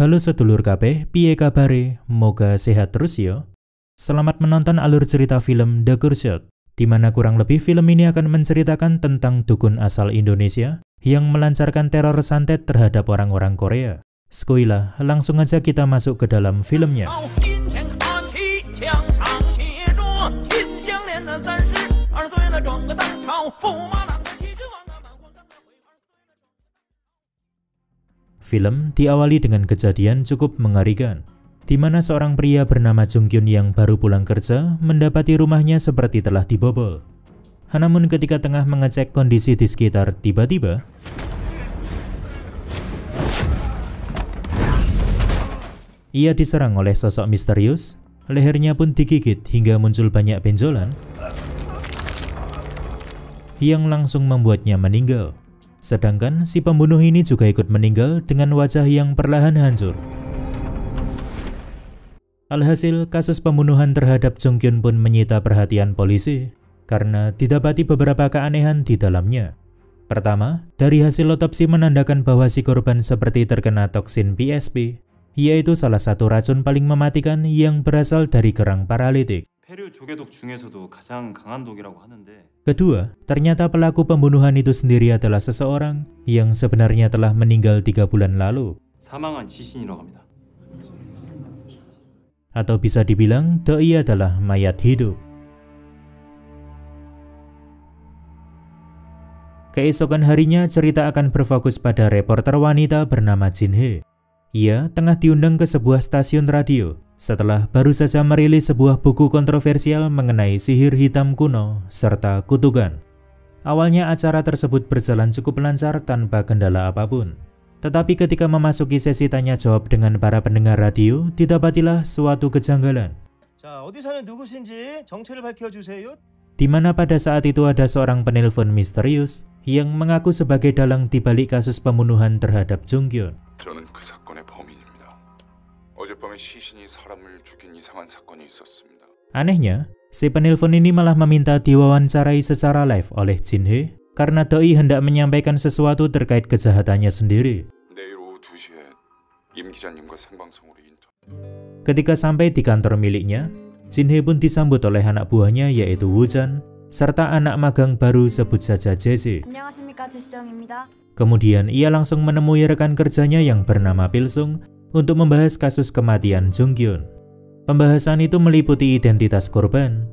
Halo sedulur kabeh, piye kabare? Moga sehat terus yo. Selamat menonton alur cerita film The Gurshot, di mana kurang lebih film ini akan menceritakan tentang dukun asal Indonesia yang melancarkan teror santet terhadap orang-orang Korea. Skoila, langsung aja kita masuk ke dalam filmnya. Film diawali dengan kejadian cukup mengerikan, di mana seorang pria bernama Jung Kyun yang baru pulang kerja mendapati rumahnya seperti telah dibobol. Namun ketika tengah mengecek kondisi di sekitar, tiba-tiba ia diserang oleh sosok misterius, lehernya pun digigit hingga muncul banyak benjolan yang langsung membuatnya meninggal. Sedangkan si pembunuh ini juga ikut meninggal dengan wajah yang perlahan hancur. Alhasil, kasus pembunuhan terhadap Jung Kyun pun menyita perhatian polisi karena didapati beberapa keanehan di dalamnya. Pertama, dari hasil otopsi menandakan bahwa si korban seperti terkena toksin PSP, yaitu salah satu racun paling mematikan yang berasal dari kerang paralitik. Kedua, ternyata pelaku pembunuhan itu sendiri adalah seseorang yang sebenarnya telah meninggal 3 bulan lalu. Atau bisa dibilang, doi adalah mayat hidup. Keesokan harinya, cerita akan berfokus pada reporter wanita bernama Jin Hee. Ia tengah diundang ke sebuah stasiun radio setelah baru saja merilis sebuah buku kontroversial mengenai sihir hitam kuno serta kutukan. Awalnya acara tersebut berjalan cukup lancar tanpa kendala apapun. Tetapi ketika memasuki sesi tanya jawab dengan para pendengar radio, didapatilah suatu kejanggalan. Di mana pada saat itu ada seorang penelpon misterius yang mengaku sebagai dalang di balik kasus pembunuhan terhadap Jung Kyun. Anehnya, si penelpon ini malah meminta diwawancarai secara live oleh Jin Hee karena doi hendak menyampaikan sesuatu terkait kejahatannya sendiri. Ketika sampai di kantor miliknya, Jin Hee pun disambut oleh anak buahnya yaitu Woo Chan serta anak magang baru sebut saja Jesse. Kemudian ia langsung menemui rekan kerjanya yang bernama Pilsung untuk membahas kasus kematian Jung Kyun. Pembahasan itu meliputi identitas korban,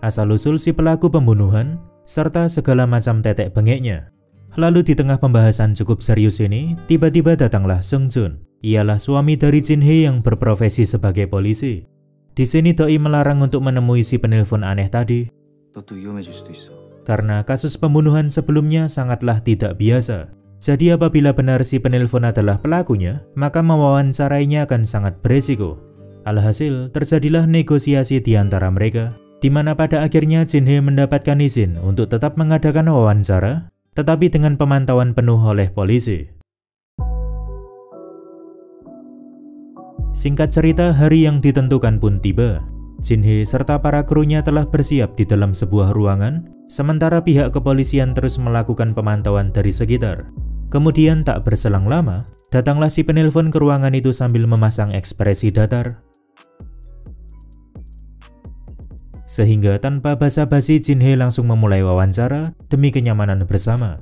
asal-usul si pelaku pembunuhan, serta segala macam tetek bengeknya. Lalu di tengah pembahasan cukup serius ini, tiba-tiba datanglah Sung Jun. Ialah suami dari Jin Hee yang berprofesi sebagai polisi. Di sini doi melarang untuk menemui si penelpon aneh tadi, karena kasus pembunuhan sebelumnya sangatlah tidak biasa. Jadi apabila benar si penelpon adalah pelakunya, maka mewawancarainya akan sangat beresiko. Alhasil, terjadilah negosiasi di antara mereka, di mana pada akhirnya Jin Hee mendapatkan izin untuk tetap mengadakan wawancara, tetapi dengan pemantauan penuh oleh polisi. Singkat cerita, hari yang ditentukan pun tiba. Jin Hee serta para krunya telah bersiap di dalam sebuah ruangan, sementara pihak kepolisian terus melakukan pemantauan dari sekitar. Kemudian tak berselang lama, datanglah si penelpon ke ruangan itu sambil memasang ekspresi datar. Sehingga tanpa basa-basi Jin Hee langsung memulai wawancara demi kenyamanan bersama.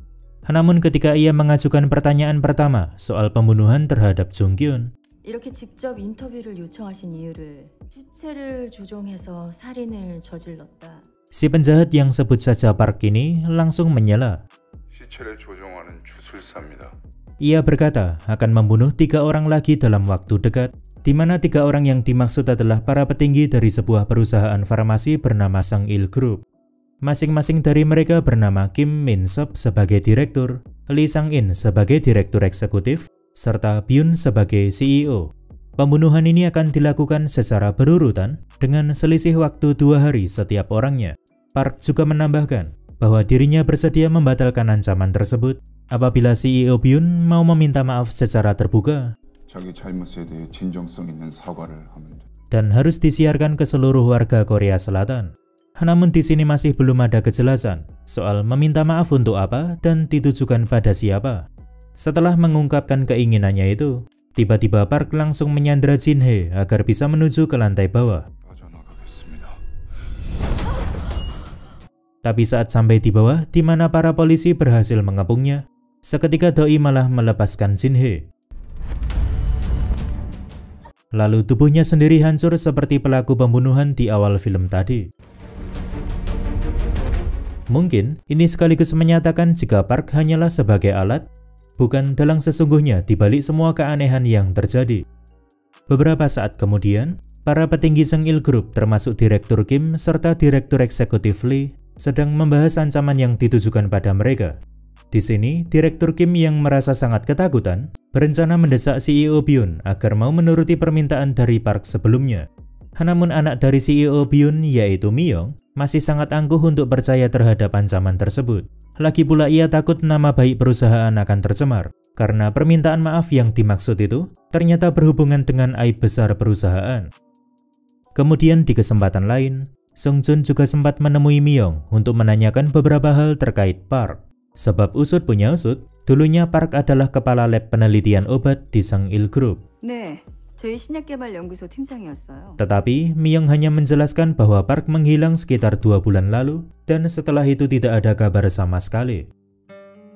Namun ketika ia mengajukan pertanyaan pertama soal pembunuhan terhadap Jung Kyun, 이렇게 직접 인터뷰를 요청하신 이유를 시체를 조종해서 살인을 저질렀다. Si penjahat yang sebut saja Park ini langsung menyela. Ia berkata akan membunuh 3 orang lagi dalam waktu dekat, di mana 3 orang yang dimaksud adalah para petinggi dari sebuah perusahaan farmasi bernama Sang-il Group. Masing-masing dari mereka bernama Kim Min-sop sebagai direktur, Lee Sang-in sebagai direktur eksekutif, serta Byun sebagai CEO. Pembunuhan ini akan dilakukan secara berurutan dengan selisih waktu 2 hari setiap orangnya. Park juga menambahkan bahwa dirinya bersedia membatalkan ancaman tersebut apabila CEO Byun mau meminta maaf secara terbuka dan harus disiarkan ke seluruh warga Korea Selatan. Namun di sini masih belum ada kejelasan soal meminta maaf untuk apa dan ditujukan pada siapa. Setelah mengungkapkan keinginannya itu, Tiba-tiba Park langsung menyandera Jin Hee agar bisa menuju ke lantai bawah. Tapi saat sampai di bawah, di mana para polisi berhasil mengepungnya, seketika Doi malah melepaskan Jin Hee. Lalu tubuhnya sendiri hancur seperti pelaku pembunuhan di awal film tadi. Mungkin ini sekaligus menyatakan jika Park hanyalah sebagai alat, bukan dalang sesungguhnya di balik semua keanehan yang terjadi. Beberapa saat kemudian, para petinggi Seng-il Group termasuk Direktur Kim serta Direktur Eksekutif Lee sedang membahas ancaman yang ditujukan pada mereka. Di sini, Direktur Kim yang merasa sangat ketakutan berencana mendesak CEO Byun agar mau menuruti permintaan dari Park sebelumnya. Namun anak dari CEO Byun yaitu Myung masih sangat angkuh untuk percaya terhadap ancaman tersebut. Lagi pula ia takut nama baik perusahaan akan tercemar karena permintaan maaf yang dimaksud itu ternyata berhubungan dengan aib besar perusahaan. Kemudian di kesempatan lain, Sung Joon juga sempat menemui Myung untuk menanyakan beberapa hal terkait Park. Sebab usut punya usut, dulunya Park adalah kepala lab penelitian obat di Seng-il Group. 네, 저희 신약개발연구소 팀장이었어요. Tetapi Myung hanya menjelaskan bahwa Park menghilang sekitar 2 bulan lalu dan setelah itu tidak ada kabar sama sekali.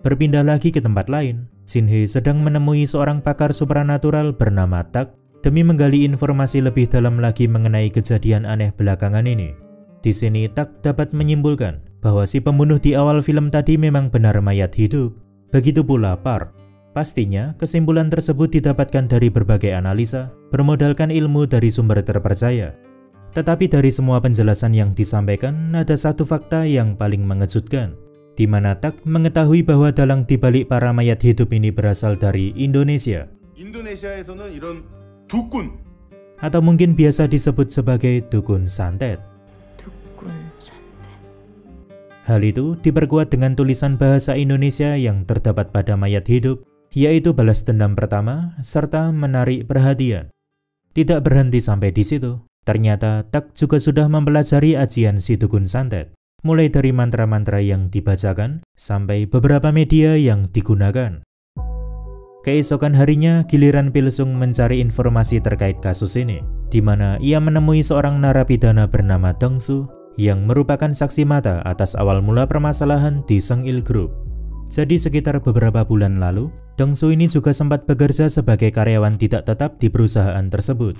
Berpindah lagi ke tempat lain, Jin Hee sedang menemui seorang pakar supranatural bernama Tak demi menggali informasi lebih dalam lagi mengenai kejadian aneh belakangan ini. Di sini Tak dapat menyimpulkan bahwa si pembunuh di awal film tadi memang benar mayat hidup. Begitu pula Park. Pastinya kesimpulan tersebut didapatkan dari berbagai analisa, bermodalkan ilmu dari sumber terpercaya. Tetapi dari semua penjelasan yang disampaikan, ada satu fakta yang paling mengejutkan, di mana Tak mengetahui bahwa dalang dibalik para mayat hidup ini berasal dari Indonesia. 인도네시아에서는 이런 두꾼 Atau mungkin biasa disebut sebagai dukun santet. 두꾼 산대. Hal itu diperkuat dengan tulisan bahasa Indonesia yang terdapat pada mayat hidup, yaitu balas dendam pertama serta menarik perhatian. Tidak berhenti sampai di situ, ternyata Tak juga sudah mempelajari ajian si dukun santet, mulai dari mantra-mantra yang dibacakan sampai beberapa media yang digunakan. Keesokan harinya, giliran Pilsung mencari informasi terkait kasus ini, di mana ia menemui seorang narapidana bernama Dongsu yang merupakan saksi mata atas awal mula permasalahan di Seng-il Group. Jadi sekitar beberapa bulan lalu, Dongsu ini juga sempat bekerja sebagai karyawan tidak tetap di perusahaan tersebut.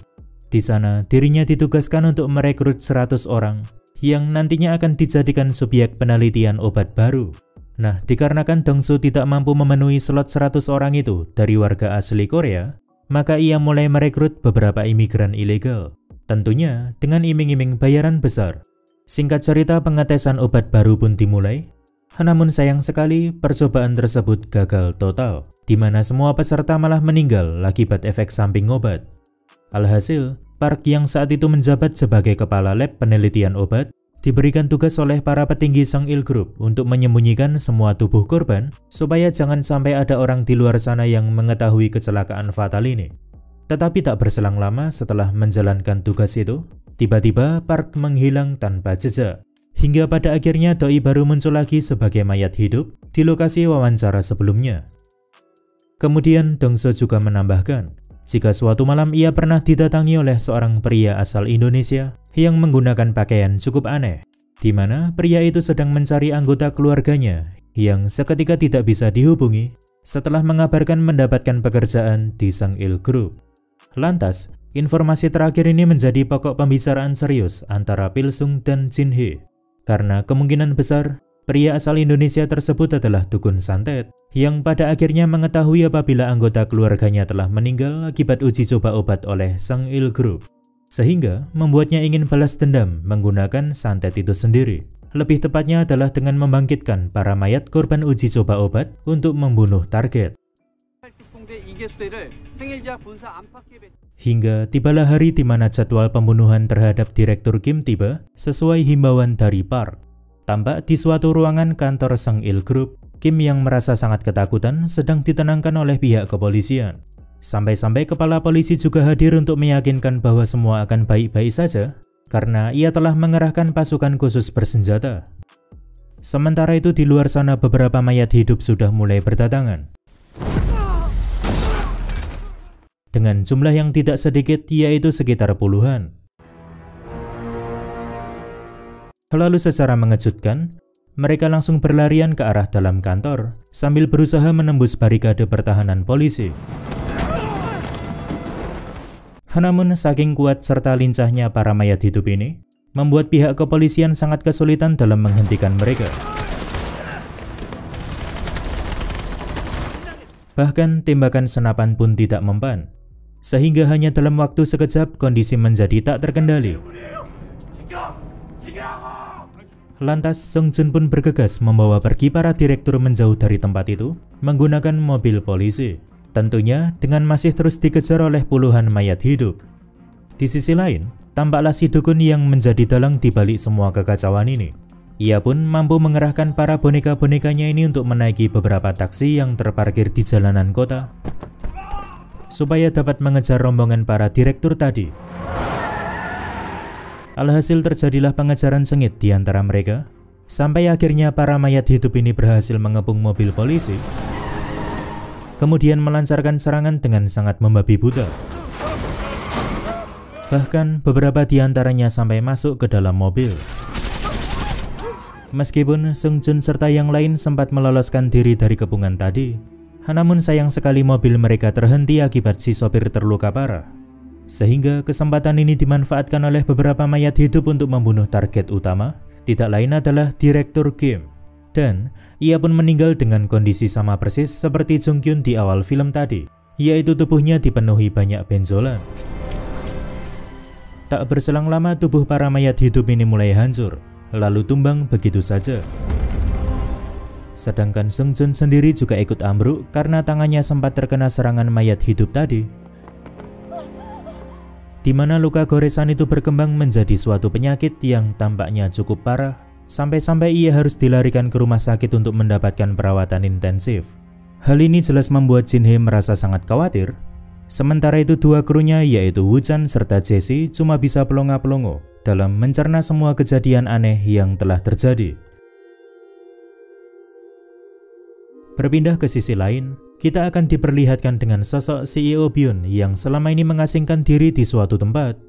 Di sana, dirinya ditugaskan untuk merekrut 100 orang yang nantinya akan dijadikan subjek penelitian obat baru. Nah, dikarenakan Dongsu tidak mampu memenuhi slot 100 orang itu dari warga asli Korea, maka ia mulai merekrut beberapa imigran ilegal. Tentunya dengan iming-iming bayaran besar. Singkat cerita, pengetesan obat baru pun dimulai. Namun sayang sekali, percobaan tersebut gagal total, di mana semua peserta malah meninggal akibat efek samping obat. Alhasil, Park yang saat itu menjabat sebagai kepala lab penelitian obat, diberikan tugas oleh para petinggi Seng-il Group untuk menyembunyikan semua tubuh korban, supaya jangan sampai ada orang di luar sana yang mengetahui kecelakaan fatal ini. Tetapi tak berselang lama setelah menjalankan tugas itu, tiba-tiba Park menghilang tanpa jejak. Hingga pada akhirnya Doi baru muncul lagi sebagai mayat hidup di lokasi wawancara sebelumnya. Kemudian Dongso juga menambahkan, jika suatu malam ia pernah didatangi oleh seorang pria asal Indonesia yang menggunakan pakaian cukup aneh, di mana pria itu sedang mencari anggota keluarganya yang seketika tidak bisa dihubungi setelah mengabarkan mendapatkan pekerjaan di Seng-il Group. Lantas, informasi terakhir ini menjadi pokok pembicaraan serius antara Pilsung dan Jin Hee. Karena kemungkinan besar, pria asal Indonesia tersebut adalah dukun santet yang pada akhirnya mengetahui apabila anggota keluarganya telah meninggal akibat uji coba obat oleh Seng-il Group. Sehingga membuatnya ingin balas dendam menggunakan santet itu sendiri. Lebih tepatnya adalah dengan membangkitkan para mayat korban uji coba obat untuk membunuh target. Hingga tibalah hari di mana jadwal pembunuhan terhadap Direktur Kim tiba sesuai himbauan dari Park. Tampak di suatu ruangan kantor Seng-il Group, Kim yang merasa sangat ketakutan sedang ditenangkan oleh pihak kepolisian. Sampai-sampai kepala polisi juga hadir untuk meyakinkan bahwa semua akan baik-baik saja karena ia telah mengerahkan pasukan khusus bersenjata. Sementara itu di luar sana beberapa mayat hidup sudah mulai berdatangan. dengan jumlah yang tidak sedikit, yaitu sekitar puluhan. Lalu secara mengejutkan, mereka langsung berlarian ke arah dalam kantor sambil berusaha menembus barikade pertahanan polisi. Namun saking kuat serta lincahnya para mayat hidup ini, membuat pihak kepolisian sangat kesulitan dalam menghentikan mereka. Bahkan tembakan senapan pun tidak mempan, sehingga hanya dalam waktu sekejap kondisi menjadi tak terkendali. Lantas Sung Jun pun bergegas membawa pergi para direktur menjauh dari tempat itu menggunakan mobil polisi, tentunya dengan masih terus dikejar oleh puluhan mayat hidup. Di sisi lain, tampaklah si dukun yang menjadi dalang di balik semua kekacauan ini. Ia pun mampu mengerahkan para boneka-bonekanya ini untuk menaiki beberapa taksi yang terparkir di jalanan kota, supaya dapat mengejar rombongan para direktur tadi. Alhasil terjadilah pengejaran sengit di antara mereka, sampai akhirnya para mayat hidup ini berhasil mengepung mobil polisi, kemudian melancarkan serangan dengan sangat membabi buta. Bahkan beberapa di antaranya sampai masuk ke dalam mobil. Meskipun Sung Jun serta yang lain sempat meloloskan diri dari kepungan tadi, namun sayang sekali mobil mereka terhenti akibat si sopir terluka parah. Sehingga kesempatan ini dimanfaatkan oleh beberapa mayat hidup untuk membunuh target utama, tidak lain adalah Direktur Kim. Dan ia pun meninggal dengan kondisi sama persis seperti Jung Kyun di awal film tadi, yaitu tubuhnya dipenuhi banyak benjolan. Tak berselang lama tubuh para mayat hidup ini mulai hancur, lalu tumbang begitu saja. Sedangkan Sung Jun sendiri juga ikut ambruk karena tangannya sempat terkena serangan mayat hidup tadi, di mana luka goresan itu berkembang menjadi suatu penyakit yang tampaknya cukup parah, sampai-sampai ia harus dilarikan ke rumah sakit untuk mendapatkan perawatan intensif. Hal ini jelas membuat Jin Hye merasa sangat khawatir. Sementara itu dua krunya yaitu Woo Chan serta Jesse cuma bisa pelongo-pelongo dalam mencerna semua kejadian aneh yang telah terjadi. Berpindah ke sisi lain, kita akan diperlihatkan dengan sosok CEO Byun yang selama ini mengasingkan diri di suatu tempat.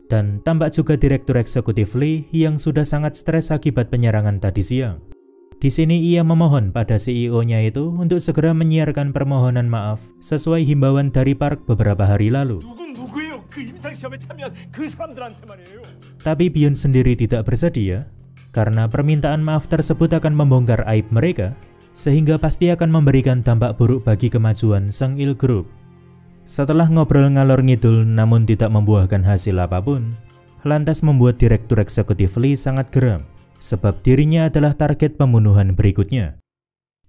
Dan tampak juga Direktur Eksekutif Lee yang sudah sangat stres akibat penyerangan tadi siang. Di sini ia memohon pada CEO-nya itu untuk segera menyiarkan permohonan maaf sesuai himbauan dari Park beberapa hari lalu. Tapi Byun sendiri tidak bersedia, karena permintaan maaf tersebut akan membongkar aib mereka, sehingga pasti akan memberikan dampak buruk bagi kemajuan Sangil Group. Setelah ngobrol ngalor ngidul namun tidak membuahkan hasil apapun, lantas membuat Direktur Eksekutif Lee sangat geram, sebab dirinya adalah target pembunuhan berikutnya.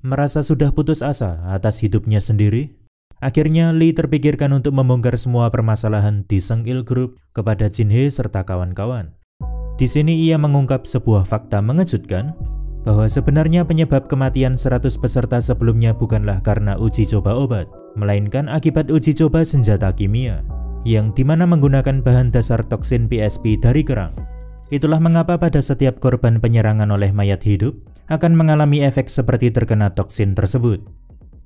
Merasa sudah putus asa atas hidupnya sendiri, akhirnya Lee terpikirkan untuk membongkar semua permasalahan di Sangil Group kepada Jin Hye serta kawan-kawan. Di sini ia mengungkap sebuah fakta mengejutkan, bahwa sebenarnya penyebab kematian 100 peserta sebelumnya bukanlah karena uji coba obat, melainkan akibat uji coba senjata kimia, yang dimana menggunakan bahan dasar toksin PSP dari kerang. Itulah mengapa pada setiap korban penyerangan oleh mayat hidup akan mengalami efek seperti terkena toksin tersebut.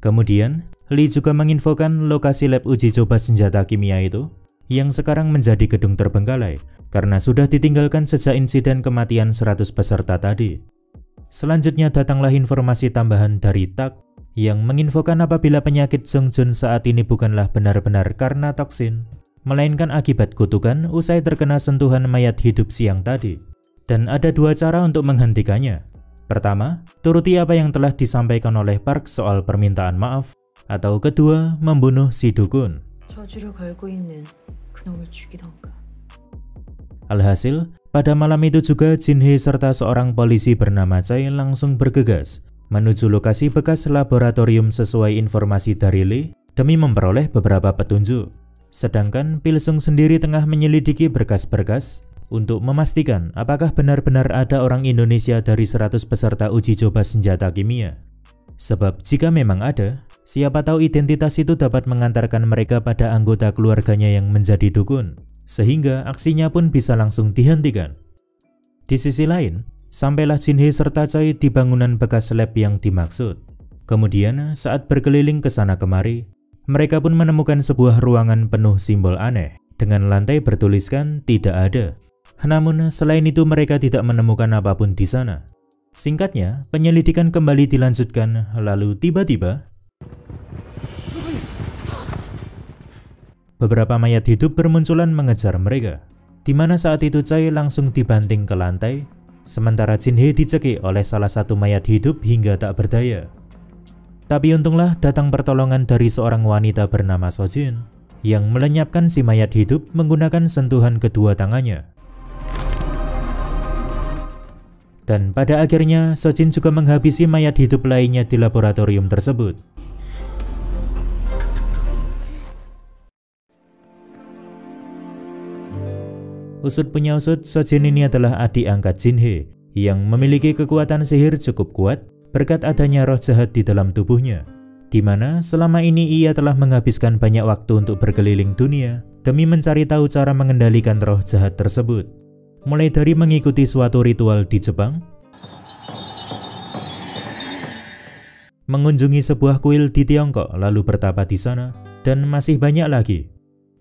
Kemudian, Lee juga menginfokan lokasi lab uji coba senjata kimia itu, yang sekarang menjadi gedung terbengkalai, karena sudah ditinggalkan sejak insiden kematian 100 peserta tadi. Selanjutnya datanglah informasi tambahan dari Tak yang menginfokan apabila penyakit Sung Jun saat ini bukanlah benar-benar karena toksin, melainkan akibat kutukan usai terkena sentuhan mayat hidup siang tadi. Dan ada dua cara untuk menghentikannya. Pertama, turuti apa yang telah disampaikan oleh Park soal permintaan maaf, atau kedua, membunuh si dukun. Alhasil, pada malam itu juga Jin Hye serta seorang polisi bernama Choi langsung bergegas menuju lokasi bekas laboratorium sesuai informasi dari Lee demi memperoleh beberapa petunjuk. Sedangkan Pilsung sendiri tengah menyelidiki berkas-berkas untuk memastikan apakah benar-benar ada orang Indonesia dari 100 peserta uji coba senjata kimia. Sebab jika memang ada, siapa tahu identitas itu dapat mengantarkan mereka pada anggota keluarganya yang menjadi dukun, sehingga aksinya pun bisa langsung dihentikan. Di sisi lain, sampailah Jin Hye serta Choi di bangunan bekas lab yang dimaksud. Kemudian saat berkeliling ke sana kemari, Mereka pun menemukan sebuah ruangan penuh simbol aneh dengan lantai bertuliskan tidak ada. Namun selain itu mereka tidak menemukan apapun di sana. Singkatnya, penyelidikan kembali dilanjutkan, lalu tiba-tiba beberapa mayat hidup bermunculan mengejar mereka, di mana saat itu Choi langsung dibanting ke lantai, sementara Jin-hye dicekik oleh salah satu mayat hidup hingga tak berdaya. Tapi untunglah datang pertolongan dari seorang wanita bernama Sojin yang melenyapkan si mayat hidup menggunakan sentuhan kedua tangannya. Dan pada akhirnya Sojin juga menghabisi mayat hidup lainnya di laboratorium tersebut. Usut punya usut, Sojin ini adalah adik angkat Jin-hye yang memiliki kekuatan sihir cukup kuat berkat adanya roh jahat di dalam tubuhnya, di mana selama ini ia telah menghabiskan banyak waktu untuk berkeliling dunia demi mencari tahu cara mengendalikan roh jahat tersebut. Mulai dari mengikuti suatu ritual di Jepang, mengunjungi sebuah kuil di Tiongkok lalu bertapa di sana, dan masih banyak lagi.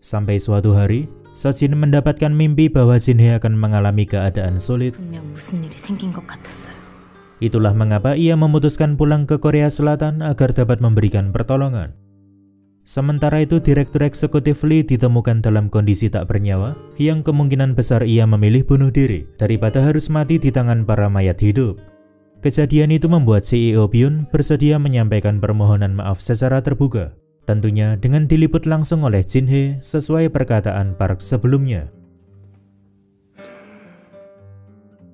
Sampai suatu hari, Sojin mendapatkan mimpi bahwa Jin-hye akan mengalami keadaan sulit. Itulah mengapa ia memutuskan pulang ke Korea Selatan agar dapat memberikan pertolongan. Sementara itu, Direktur Eksekutif Lee ditemukan dalam kondisi tak bernyawa, yang kemungkinan besar ia memilih bunuh diri daripada harus mati di tangan para mayat hidup. Kejadian itu membuat CEO Byun bersedia menyampaikan permohonan maaf secara terbuka, tentunya dengan diliput langsung oleh Jin-hye sesuai perkataan Park sebelumnya.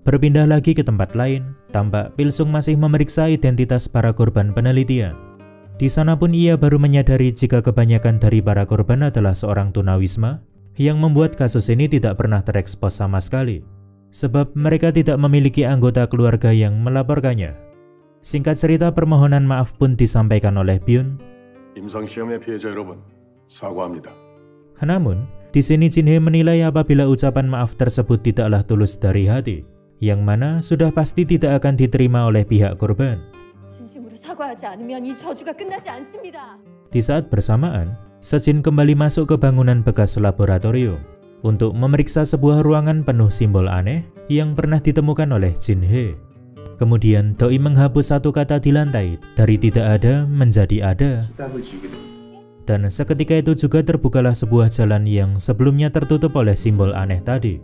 Berpindah lagi ke tempat lain, tampak Pilsung masih memeriksa identitas para korban penelitian. Di sana pun ia baru menyadari jika kebanyakan dari para korban adalah seorang tunawisma, yang membuat kasus ini tidak pernah terekspos sama sekali, sebab mereka tidak memiliki anggota keluarga yang melaporkannya. Singkat cerita, permohonan maaf pun disampaikan oleh Byun. Namun, di sini Jin-hye menilai apabila ucapan maaf tersebut tidaklah tulus dari hati, yang mana sudah pasti tidak akan diterima oleh pihak korban. Di saat bersamaan, Sojin kembali masuk ke bangunan bekas laboratorium untuk memeriksa sebuah ruangan penuh simbol aneh yang pernah ditemukan oleh Jin-hye. Kemudian Doi menghapus satu kata di lantai dari tidak ada menjadi ada. Dan seketika itu juga terbukalah sebuah jalan yang sebelumnya tertutup oleh simbol aneh tadi.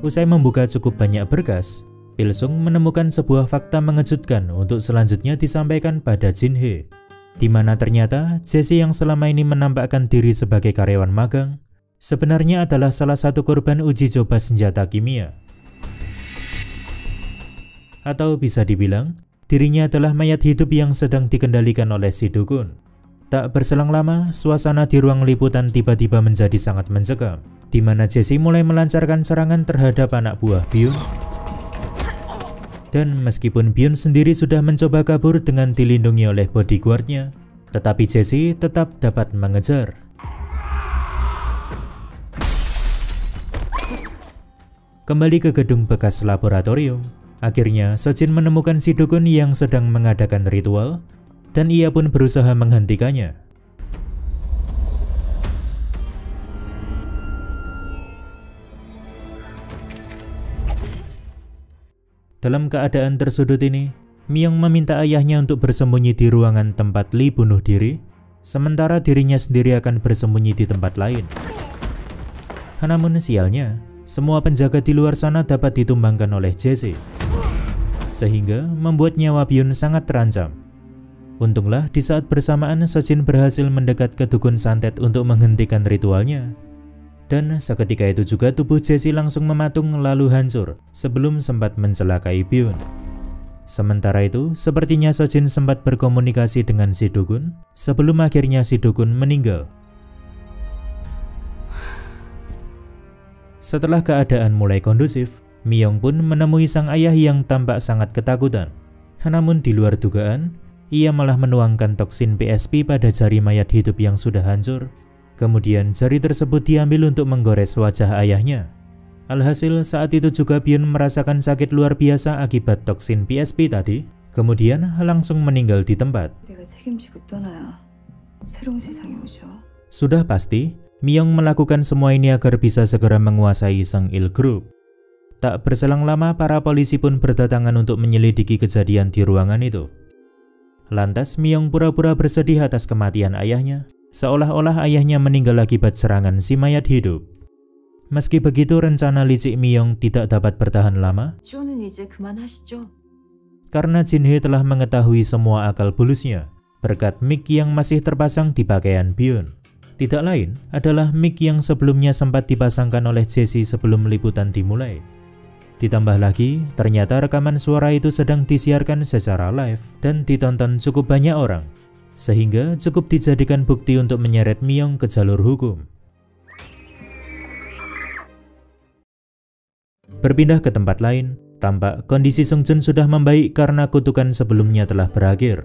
Usai membuka cukup banyak berkas, Pilsung menemukan sebuah fakta mengejutkan untuk selanjutnya disampaikan pada Jin-hye, di mana ternyata Jesse yang selama ini menampakkan diri sebagai karyawan magang sebenarnya adalah salah satu korban uji coba senjata kimia. Atau bisa dibilang, dirinya adalah mayat hidup yang sedang dikendalikan oleh si dukun. Tak berselang lama, suasana di ruang liputan tiba-tiba menjadi sangat mencekam, di mana Jesse mulai melancarkan serangan terhadap anak buah Byun. Dan meskipun Byun sendiri sudah mencoba kabur dengan dilindungi oleh bodyguardnya, tetapi Jesse tetap dapat mengejar. Kembali ke gedung bekas laboratorium, akhirnya Sojin menemukan si dukun yang sedang mengadakan ritual, dan ia pun berusaha menghentikannya. Dalam keadaan tersudut ini, Myung meminta ayahnya untuk bersembunyi di ruangan tempat Lee bunuh diri, sementara dirinya sendiri akan bersembunyi di tempat lain. Namun sialnya, semua penjaga di luar sana dapat ditumbangkan oleh Jesse, sehingga membuat nyawa Byun sangat terancam. Untunglah di saat bersamaan Sojin berhasil mendekat ke dukun santet untuk menghentikan ritualnya. Dan seketika itu juga tubuh Jesse langsung mematung lalu hancur sebelum sempat mencelakai Byun. Sementara itu, sepertinya Sojin sempat berkomunikasi dengan si dukun sebelum akhirnya si dukun meninggal. Setelah keadaan mulai kondusif, Myung pun menemui sang ayah yang tampak sangat ketakutan. Namun di luar dugaan, ia malah menuangkan toksin PSP pada jari mayat hidup yang sudah hancur. Kemudian jari tersebut diambil untuk menggores wajah ayahnya. Alhasil saat itu juga Byun merasakan sakit luar biasa akibat toksin PSP tadi, kemudian langsung meninggal di tempat. 새로운 세상이 오죠. Sudah pasti, Myung melakukan semua ini agar bisa segera menguasai Sangil Group. Tak berselang lama, para polisi pun berdatangan untuk menyelidiki kejadian di ruangan itu. Lantas, Myung pura-pura bersedih atas kematian ayahnya, seolah-olah ayahnya meninggal akibat serangan si mayat hidup. Meski begitu, rencana licik Myung tidak dapat bertahan lama, 쇼는 이제 그만하시죠. karena Jin Hee telah mengetahui semua akal bulusnya, berkat mic yang masih terpasang di pakaian Byun. Tidak lain adalah mic yang sebelumnya sempat dipasangkan oleh Jesse sebelum liputan dimulai. Ditambah lagi, ternyata rekaman suara itu sedang disiarkan secara live dan ditonton cukup banyak orang, sehingga cukup dijadikan bukti untuk menyeret Myung ke jalur hukum. Berpindah ke tempat lain, tampak kondisi Sung Jun sudah membaik karena kutukan sebelumnya telah berakhir.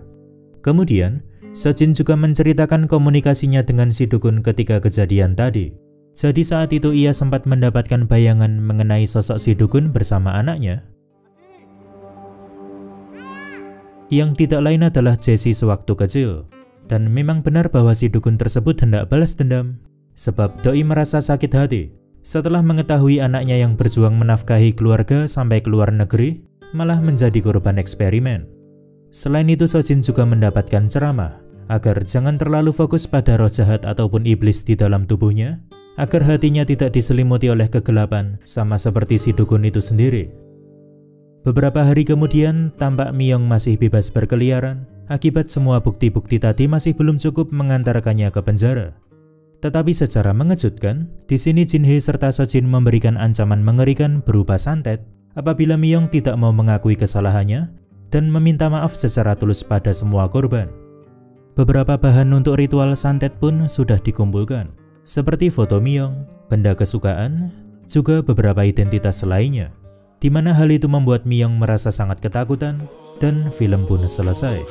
Kemudian, Sejin juga menceritakan komunikasinya dengan si dukun ketika kejadian tadi. Jadi saat itu ia sempat mendapatkan bayangan mengenai sosok si dukun bersama anaknya, yang tidak lain adalah Jesse sewaktu kecil. Dan memang benar bahwa si dukun tersebut hendak balas dendam, sebab Doi merasa sakit hati setelah mengetahui anaknya yang berjuang menafkahi keluarga sampai ke luar negeri malah menjadi korban eksperimen. Selain itu, Sojin juga mendapatkan ceramah agar jangan terlalu fokus pada roh jahat ataupun iblis di dalam tubuhnya, agar hatinya tidak diselimuti oleh kegelapan sama seperti si dukun itu sendiri. Beberapa hari kemudian, tampak Myung masih bebas berkeliaran akibat semua bukti-bukti tadi masih belum cukup mengantarkannya ke penjara. Tetapi secara mengejutkan, di sini Jin Hee serta Sojin memberikan ancaman mengerikan berupa santet apabila Myung tidak mau mengakui kesalahannya dan meminta maaf secara tulus pada semua korban. Beberapa bahan untuk ritual santet pun sudah dikumpulkan, seperti foto Myung, benda kesukaan, juga beberapa identitas lainnya, di mana hal itu membuat Myung merasa sangat ketakutan dan film pun selesai.